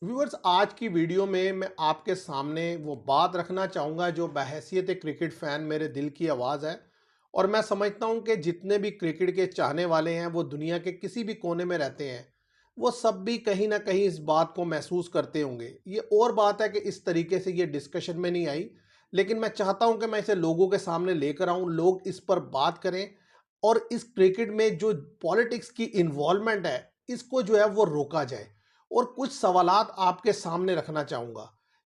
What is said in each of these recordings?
Viewers, आज की video में मैं आपके सामने वो बात रखना चाहूँगा जो बहैसियत एक क्रिकेट फ़ैन मेरे दिल की आवाज़ है। और मैं समझता हूँ कि जितने भी क्रिकेट के चाहने वाले हैं वो दुनिया के किसी भी कोने में रहते हैं, वो सब भी कहीं ना कहीं इस बात को महसूस करते होंगे। ये और बात है कि इस तरीके से ये डिस्कशन में नहीं आई, लेकिन मैं चाहता हूँ कि मैं इसे लोगों के सामने लेकर आऊँ, लोग इस पर बात करें और इस क्रिकेट में जो पॉलिटिक्स की इन्वॉल्वमेंट है इसको जो है वो रोका जाए। और कुछ सवालात आपके सामने रखना चाहूँगा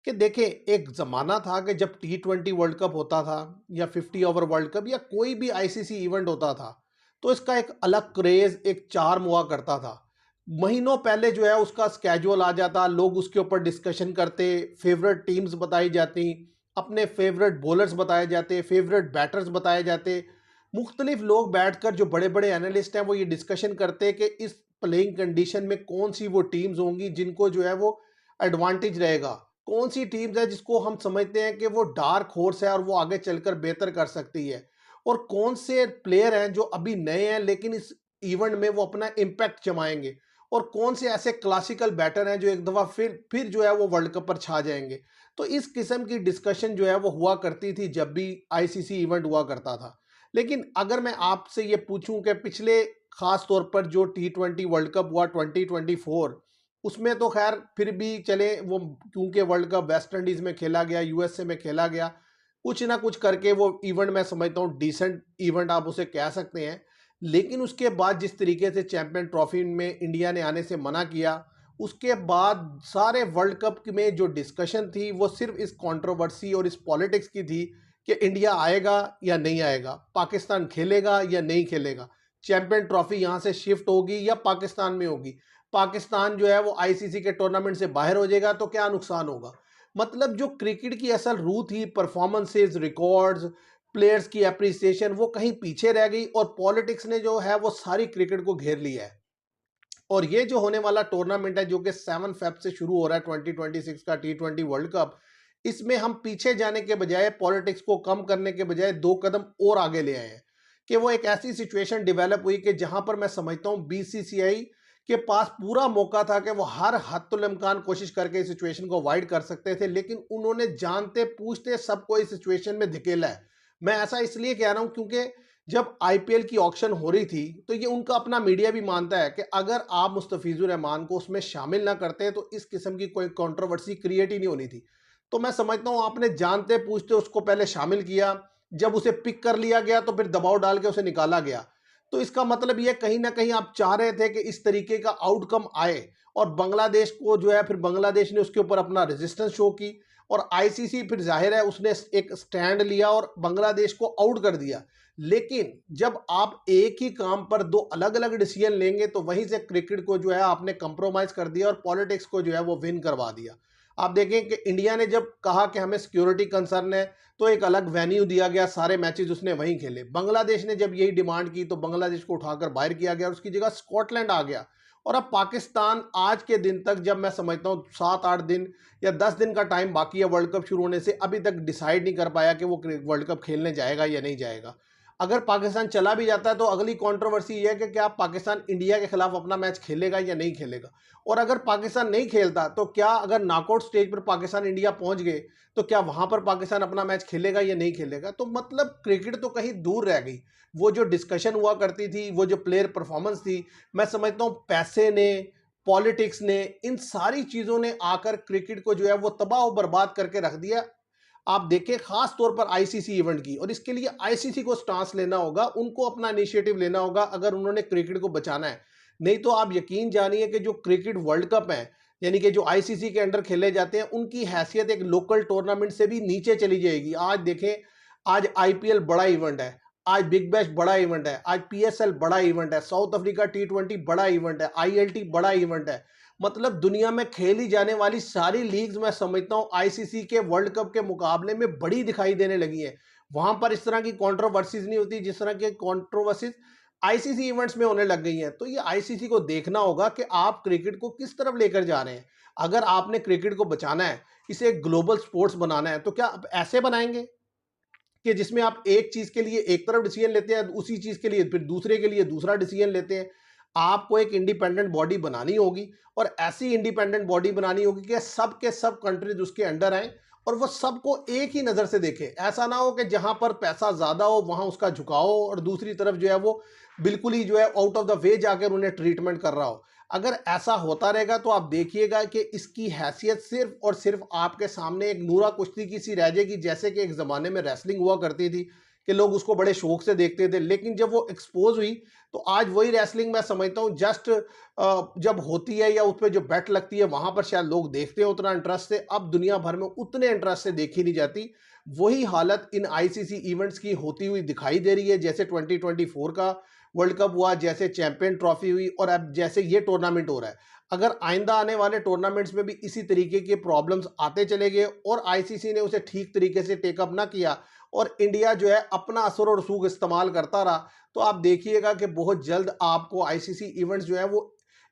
कि देखें, एक ज़माना था कि जब T20 वर्ल्ड कप होता था या 50 ओवर वर्ल्ड कप या कोई भी आईसीसी इवेंट होता था, तो इसका एक अलग क्रेज़, एक चार्म हुआ करता था। महीनों पहले जो है उसका स्केड्यूल आ जाता, लोग उसके ऊपर डिस्कशन करते, फेवरेट टीम्स बताई जाती, अपने फेवरेट बॉलर्स बताए जाते, फेवरेट बैटर्स बताए जाते। मुख्तलिफ लोग बैठकर, जो बड़े-बड़े एनालिस्ट हैं, वो ये डिस्कशन करते कि इस प्लेइंग कंडीशन में कौन सी वो टीम्स होंगी जिनको जो है वो एडवांटेज रहेगा, कौन सी टीम्स है जिसको हम समझते हैं कि वो डार्क हॉर्स है और वो आगे चलकर बेहतर कर सकती है, और कौन से प्लेयर हैं जो अभी नए हैं लेकिन इस इवेंट में वो अपना इम्पैक्ट जमाएंगे, और कौन से ऐसे क्लासिकल बैटर हैं जो एक दफ़ा फिर जो है वो वर्ल्ड कप पर छा जाएंगे। तो इस किस्म की डिस्कशन जो है वो हुआ करती थी जब भी आईसीसी इवेंट हुआ करता था। लेकिन अगर मैं आपसे ये पूछूं कि पिछले, खास तौर पर जो T20 वर्ल्ड कप हुआ 2024, उसमें तो खैर फिर भी चले वो, क्योंकि वर्ल्ड कप वेस्ट इंडीज में खेला गया, यूएसए में खेला गया, कुछ ना कुछ करके वो इवेंट मैं समझता हूँ डिसेंट इवेंट आप उसे कह सकते हैं। लेकिन उसके बाद जिस तरीके से चैंपियन ट्रॉफी में इंडिया ने आने से मना किया, उसके बाद सारे वर्ल्ड कप में जो डिस्कशन थी वो सिर्फ इस कंट्रोवर्सी और इस पॉलिटिक्स की थी कि इंडिया आएगा या नहीं आएगा, पाकिस्तान खेलेगा या नहीं खेलेगा, चैंपियन ट्रॉफी यहां से शिफ्ट होगी या पाकिस्तान में होगी, पाकिस्तान जो है वो आईसीसी के टूर्नामेंट से बाहर हो जाएगा तो क्या नुकसान होगा। मतलब जो क्रिकेट की असल रूह थी, परफॉर्मेंसेज, रिकॉर्ड्स, प्लेयर्स की एप्रिसिएशन, वो कहीं पीछे रह गई और पॉलिटिक्स ने जो है वो सारी क्रिकेट को घेर लिया है। और ये जो होने वाला टूर्नामेंट है जो कि 7 फेब से शुरू हो रहा है, 2026 का T20 वर्ल्ड कप, इसमें हम पीछे जाने के बजाय, पॉलिटिक्स को कम करने के बजाय 2 कदम और आगे ले आए हैं। कि वो एक ऐसी सिचुएशन डेवलप हुई कि जहां पर मैं समझता हूं बीसीसीआई के पास पूरा मौका था कि वो हर हत्तुल इम्कान कोशिश करके इस सिचुएशन को अवॉइड कर सकते थे, लेकिन उन्होंने जानते पूछते सबको इस सिचुएशन में धकेला है। मैं ऐसा इसलिए कह रहा हूं क्योंकि जब आईपीएल की ऑक्शन हो रही थी तो ये उनका अपना मीडिया भी मानता है कि अगर आप मुस्तफिजुर रहमान को उसमें शामिल ना करते तो इस किस्म की कोई कंट्रोवर्सी क्रिएट ही नहीं होनी थी। तो मैं समझता हूं आपने जानते पूछते उसको पहले शामिल किया, जब उसे पिक कर लिया गया तो फिर दबाव डाल के उसे निकाला गया। तो इसका मतलब ये कहीं ना कहीं आप चाह रहे थे कि इस तरीके का आउटकम आए, और बांग्लादेश को जो है, फिर बांग्लादेश ने उसके ऊपर अपना रेजिस्टेंस शो की, और आईसीसी फिर जाहिर है उसने एक स्टैंड लिया और बांग्लादेश को आउट कर दिया। लेकिन जब आप एक ही काम पर दो अलग अलग डिसीजन लेंगे तो वहीं से क्रिकेट को जो है आपने कंप्रोमाइज कर दिया और पॉलिटिक्स को जो है वो विन करवा दिया। आप देखें कि इंडिया ने जब कहा कि हमें सिक्योरिटी कंसर्न है तो एक अलग वेन्यू दिया गया, सारे मैचेस उसने वहीं खेले। बांग्लादेश ने जब यही डिमांड की तो बांग्लादेश को उठाकर बाहर किया गया और उसकी जगह स्कॉटलैंड आ गया। और अब पाकिस्तान आज के दिन तक, जब मैं समझता हूँ 7-8 दिन या 10 दिन का टाइम बाकी है वर्ल्ड कप शुरू होने से, अभी तक डिसाइड नहीं कर पाया कि वो वर्ल्ड कप खेलने जाएगा या नहीं जाएगा। अगर पाकिस्तान चला भी जाता है तो अगली कंट्रोवर्सी ये है कि क्या पाकिस्तान इंडिया के खिलाफ अपना मैच खेलेगा या नहीं खेलेगा। और अगर पाकिस्तान नहीं खेलता तो क्या, अगर नॉकआउट स्टेज पर पाकिस्तान इंडिया पहुंच गए तो क्या वहां पर पाकिस्तान अपना मैच खेलेगा या नहीं खेलेगा। तो मतलब क्रिकेट तो कहीं दूर रह गई। वो जो डिस्कशन हुआ करती थी, वो जो प्लेयर परफॉर्मेंस थी, मैं समझता हूँ पैसे ने, पॉलिटिक्स ने, इन सारी चीजों ने आकर क्रिकेट को जो है वो तबाह और बर्बाद करके रख दिया। आप देखें खास तौर पर आईसीसी इवेंट की, और इसके लिए आईसीसी को स्टांस लेना होगा, उनको अपना इनिशिएटिव लेना होगा अगर उन्होंने क्रिकेट को बचाना है। नहीं तो आप यकीन जानिए कि जो क्रिकेट वर्ल्ड कप है, यानी कि जो आईसीसी के अंडर खेले जाते हैं, उनकी हैसियत एक लोकल टूर्नामेंट से भी नीचे चली जाएगी। आज देखें, आज आईपीएल बड़ा इवेंट है, आज बिग बैश बड़ा इवेंट है, आज पीएसएल बड़ा इवेंट है, साउथ अफ्रीका T20 बड़ा इवेंट है, आईएलटी बड़ा इवेंट है। मतलब दुनिया में खेली जाने वाली सारी लीग्स मैं समझता हूं आईसीसी के वर्ल्ड कप के मुकाबले में बड़ी दिखाई देने लगी है। वहां पर इस तरह की कंट्रोवर्सीज नहीं होती जिस तरह की कंट्रोवर्सीज आईसीसी इवेंट्स में होने लग गई हैं। तो ये आईसीसी को देखना होगा कि आप क्रिकेट को किस तरफ लेकर जा रहे हैं। अगर आपने क्रिकेट को बचाना है, इसे ग्लोबल स्पोर्ट्स बनाना है, तो क्या आप ऐसे बनाएंगे कि जिसमें आप एक चीज के लिए एक तरफ डिसीजन लेते हैं, उसी चीज के लिए फिर दूसरे के लिए दूसरा डिसीजन लेते हैं। आपको एक इंडिपेंडेंट बॉडी बनानी होगी और ऐसी इंडिपेंडेंट बॉडी बनानी होगी कि सब के सब कंट्रीज उसके अंडर आए और वो सबको एक ही नज़र से देखे। ऐसा ना हो कि जहां पर पैसा ज़्यादा हो वहां उसका झुकाव हो और दूसरी तरफ जो है वो बिल्कुल ही जो है आउट ऑफ द वे जाकर उन्हें ट्रीटमेंट कर रहा हो। अगर ऐसा होता रहेगा तो आप देखिएगा कि इसकी हैसियत सिर्फ और सिर्फ आपके सामने एक नूरा कुश्ती की सी रह जाएगी, जैसे कि एक ज़माने में रेसलिंग हुआ करती थी कि लोग उसको बड़े शौक से देखते थे। लेकिन जब वो एक्सपोज हुई तो आज वही रेसलिंग मैं समझता हूँ जस्ट जब होती है या उस पर जो बेट लगती है वहां पर शायद लोग देखते हैं उतना इंटरेस्ट से, अब दुनिया भर में उतने इंटरेस्ट से देखी नहीं जाती। वही हालत इन आईसीसी इवेंट्स की होती हुई दिखाई दे रही है, जैसे 2024 का वर्ल्ड कप हुआ, जैसे चैंपियन ट्रॉफी हुई और अब जैसे ये टूर्नामेंट हो रहा है। अगर आइंदा आने वाले टूर्नामेंट्स में भी इसी तरीके के प्रॉब्लम्स आते चले गए और आईसीसी ने उसे ठीक तरीके से टेकअप ना किया और इंडिया जो है अपना असर और रसूख इस्तेमाल करता रहा, तो आप देखिएगा कि बहुत जल्द आपको आईसीसी इवेंट्स जो है वो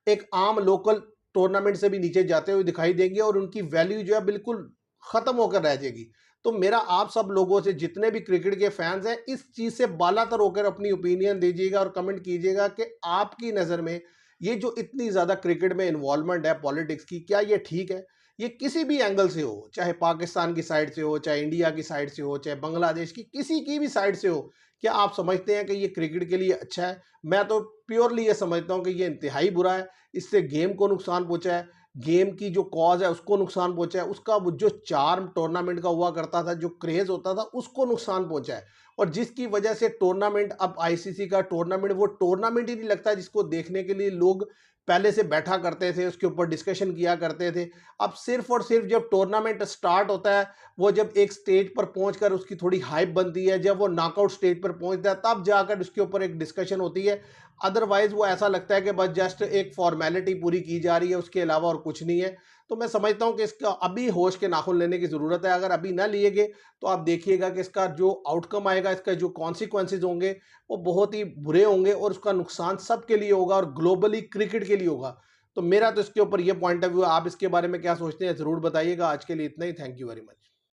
एक आम लोकल टूर्नामेंट से भी नीचे जाते हुए दिखाई देंगे और उनकी वैल्यू जो है बिल्कुल खत्म होकर रह जाएगी। तो मेरा आप सब लोगों से, जितने भी क्रिकेट के फैंस हैं, इस चीज से बालातर होकर अपनी ओपिनियन दीजिएगा और कमेंट कीजिएगा कि आपकी नजर में ये जो इतनी ज्यादा क्रिकेट में इन्वॉल्वमेंट है पॉलिटिक्स की, क्या ये ठीक है? ये किसी भी एंगल से हो, चाहे पाकिस्तान की साइड से हो, चाहे इंडिया की साइड से हो, चाहे बांग्लादेश की किसी की भी साइड से हो, क्या आप समझते हैं कि ये क्रिकेट के लिए अच्छा है? मैं तो प्योरली ये समझता हूँ कि ये इंतहाई बुरा है। इससे गेम को नुकसान पहुंचा है, गेम की जो कॉज है उसको नुकसान पहुंचा है, उसका वो जो चार्म टूर्नामेंट का हुआ करता था, जो क्रेज होता था, उसको नुकसान पहुंचा है। और जिसकी वजह से टूर्नामेंट, अब आईसीसी का टूर्नामेंट वो टूर्नामेंट ही नहीं लगता जिसको देखने के लिए लोग पहले से बैठा करते थे, उसके ऊपर डिस्कशन किया करते थे। अब सिर्फ और सिर्फ जब टूर्नामेंट स्टार्ट होता है, वो जब एक स्टेज पर पहुंचकर उसकी थोड़ी हाइप बनती है, जब वो नॉकआउट स्टेज पर पहुंचता है तब जाकर उसके ऊपर एक डिस्कशन होती है। अदरवाइज वो ऐसा लगता है कि बस जस्ट एक फॉर्मेलिटी पूरी की जा रही है, उसके अलावा और कुछ नहीं है। तो मैं समझता हूं कि इसका अभी होश के नाखून लेने की जरूरत है। अगर अभी ना लिए गए तो आप देखिएगा कि इसका जो आउटकम आएगा, इसका जो कॉन्सिक्वेंसेज होंगे वो बहुत ही बुरे होंगे और उसका नुकसान सबके लिए होगा और ग्लोबली क्रिकेट के लिए होगा। तो मेरा तो इसके ऊपर ये पॉइंट ऑफ व्यू है। आप इसके बारे में क्या सोचते हैं जरूर बताइएगा। आज के लिए इतना ही। Thank you very much.